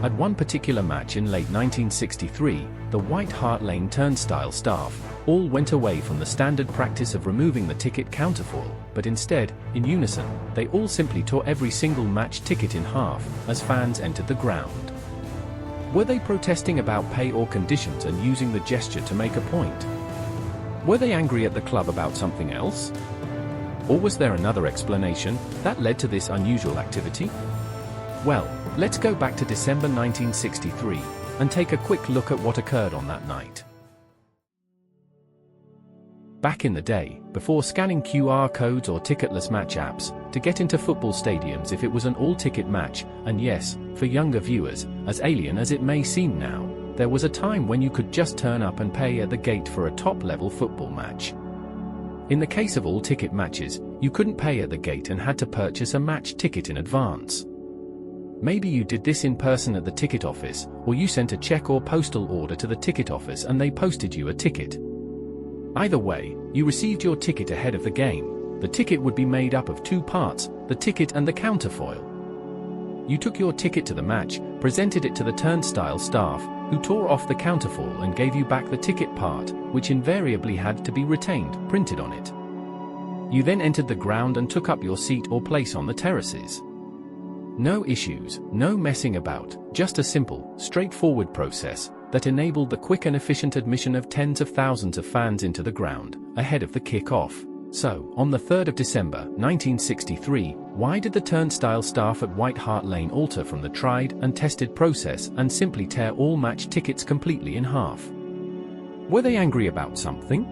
At one particular match in late 1963, the White Hart Lane turnstile staff all went away from the standard practice of removing the ticket counterfoil, but instead, in unison, they all simply tore every single match ticket in half as fans entered the ground. Were they protesting about pay or conditions and using the gesture to make a point? Were they angry at the club about something else? Or was there another explanation that led to this unusual activity? Well, let's go back to December 1963 and take a quick look at what occurred on that night. Back in the day, before scanning QR codes or ticketless match apps, to get into football stadiums if it was an all-ticket match, and yes, for younger viewers, as alien as it may seem now, there was a time when you could just turn up and pay at the gate for a top-level football match. In the case of all-ticket matches, you couldn't pay at the gate and had to purchase a match ticket in advance. Maybe you did this in person at the ticket office, or you sent a check or postal order to the ticket office and they posted you a ticket. Either way, you received your ticket ahead of the game. The ticket would be made up of two parts, the ticket and the counterfoil. You took your ticket to the match, presented it to the turnstile staff, who tore off the counterfoil and gave you back the ticket part, which invariably had to be retained, printed on it. You then entered the ground and took up your seat or place on the terraces. No issues, no messing about, just a simple, straightforward process that enabled the quick and efficient admission of tens of thousands of fans into the ground, ahead of the kick-off. So, on the 3rd of December, 1963, why did the turnstile staff at White Hart Lane alter from the tried and tested process and simply tear all match tickets completely in half? Were they angry about something?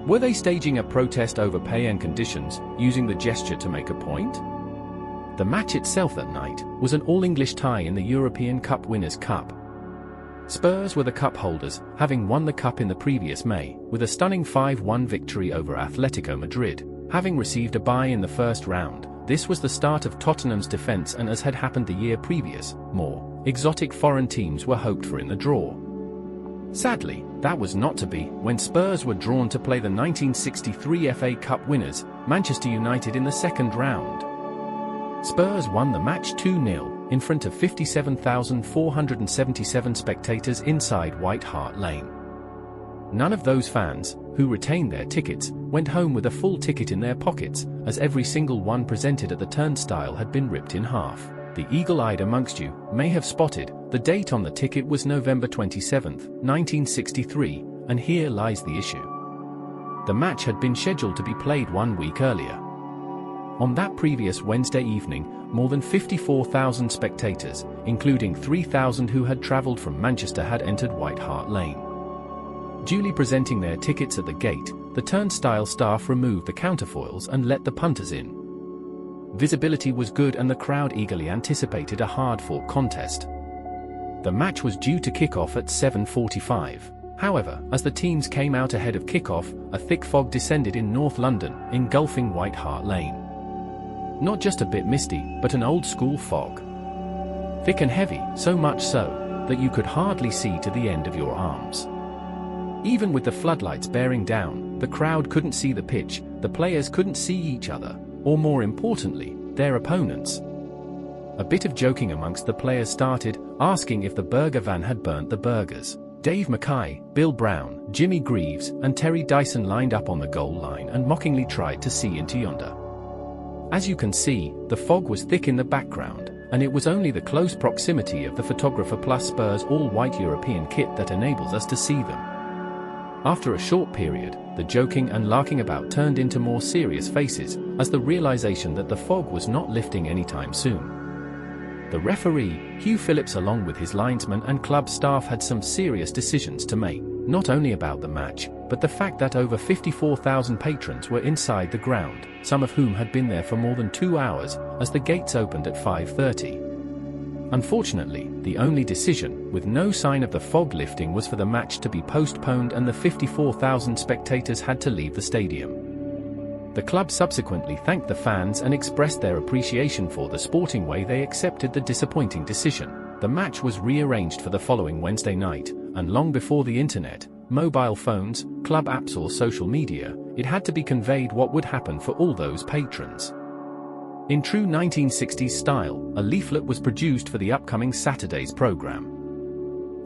Were they staging a protest over pay and conditions, using the gesture to make a point? The match itself that night was an all-English tie in the European Cup Winners' Cup. Spurs were the cup holders, having won the cup in the previous May, with a stunning 5-1 victory over Atletico Madrid. Having received a bye in the first round, this was the start of Tottenham's defence, and as had happened the year previous, more exotic foreign teams were hoped for in the draw. Sadly, that was not to be when Spurs were drawn to play the 1963 FA Cup winners, Manchester United, in the second round. Spurs won the match 2-0, in front of 57,477 spectators inside White Hart Lane. None of those fans, who retained their tickets, went home with a full ticket in their pockets, as every single one presented at the turnstile had been ripped in half. The eagle-eyed amongst you may have spotted, the date on the ticket was November 27, 1963, and here lies the issue. The match had been scheduled to be played 1 week earlier. On that previous Wednesday evening, more than 54,000 spectators, including 3,000 who had travelled from Manchester, had entered White Hart Lane. Duly presenting their tickets at the gate, the turnstile staff removed the counterfoils and let the punters in. Visibility was good and the crowd eagerly anticipated a hard-fought contest. The match was due to kick off at 7:45. However, as the teams came out ahead of kick-off, a thick fog descended in North London, engulfing White Hart Lane. Not just a bit misty, but an old-school fog. Thick and heavy, so much so that you could hardly see to the end of your arms. Even with the floodlights bearing down, the crowd couldn't see the pitch, the players couldn't see each other, or more importantly, their opponents. A bit of joking amongst the players started, asking if the burger van had burnt the burgers. Dave Mackay, Bill Brown, Jimmy Greaves, and Terry Dyson lined up on the goal line and mockingly tried to see into yonder. As you can see, the fog was thick in the background, and it was only the close proximity of the photographer plus Spurs' all-white European kit that enables us to see them. After a short period, the joking and larking about turned into more serious faces, as the realization that the fog was not lifting anytime soon. The referee, Hugh Phillips, along with his linesmen and club staff, had some serious decisions to make, not only about the match, but the fact that over 54,000 patrons were inside the ground, some of whom had been there for more than 2 hours, as the gates opened at 5:30. Unfortunately, the only decision, with no sign of the fog lifting, was for the match to be postponed, and the 54,000 spectators had to leave the stadium. The club subsequently thanked the fans and expressed their appreciation for the sporting way they accepted the disappointing decision. The match was rearranged for the following Wednesday night, and long before the internet, mobile phones, club apps or social media, it had to be conveyed what would happen for all those patrons. In true 1960s style, a leaflet was produced for the upcoming Saturday's program.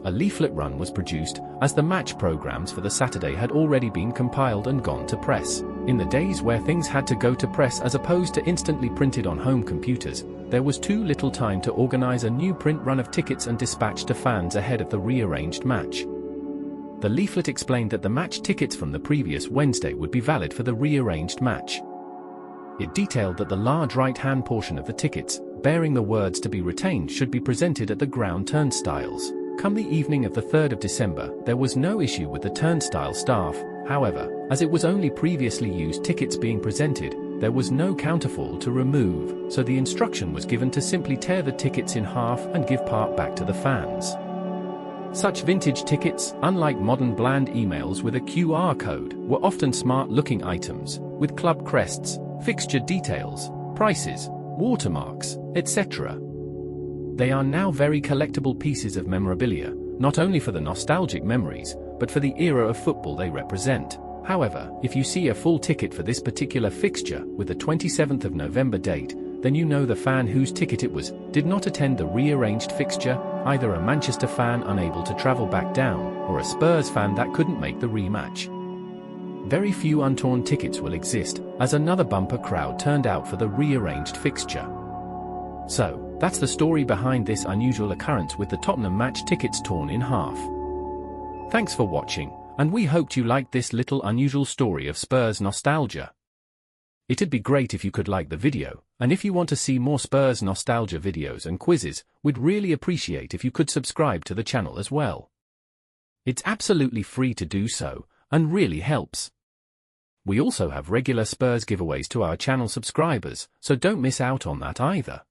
A leaflet run was produced, as the match programs for the Saturday had already been compiled and gone to press. In the days where things had to go to press as opposed to instantly printed on home computers, there was too little time to organize a new print run of tickets and dispatch to fans ahead of the rearranged match. The leaflet explained that the match tickets from the previous Wednesday would be valid for the rearranged match. It detailed that the large right-hand portion of the tickets, bearing the words "to be retained," should be presented at the ground turnstiles. Come the evening of the 3rd of December, there was no issue with the turnstile staff. However, as it was only previously used tickets being presented, there was no counterfoil to remove, so the instruction was given to simply tear the tickets in half and give part back to the fans. Such vintage tickets, unlike modern bland emails with a QR code, were often smart-looking items, with club crests, fixture details, prices, watermarks, etc. They are now very collectible pieces of memorabilia, not only for the nostalgic memories, but for the era of football they represent. However, if you see a full ticket for this particular fixture, with the 27th of November date, then you know the fan whose ticket it was did not attend the rearranged fixture, either a Manchester fan unable to travel back down, or a Spurs fan that couldn't make the rematch. Very few untorn tickets will exist, as another bumper crowd turned out for the rearranged fixture. So, that's the story behind this unusual occurrence with the Tottenham match tickets torn in half. Thanks for watching, and we hoped you liked this little unusual story of Spurs nostalgia. It'd be great if you could like the video, and if you want to see more Spurs nostalgia videos and quizzes, we'd really appreciate if you could subscribe to the channel as well. It's absolutely free to do so, and really helps. We also have regular Spurs giveaways to our channel subscribers, so don't miss out on that either.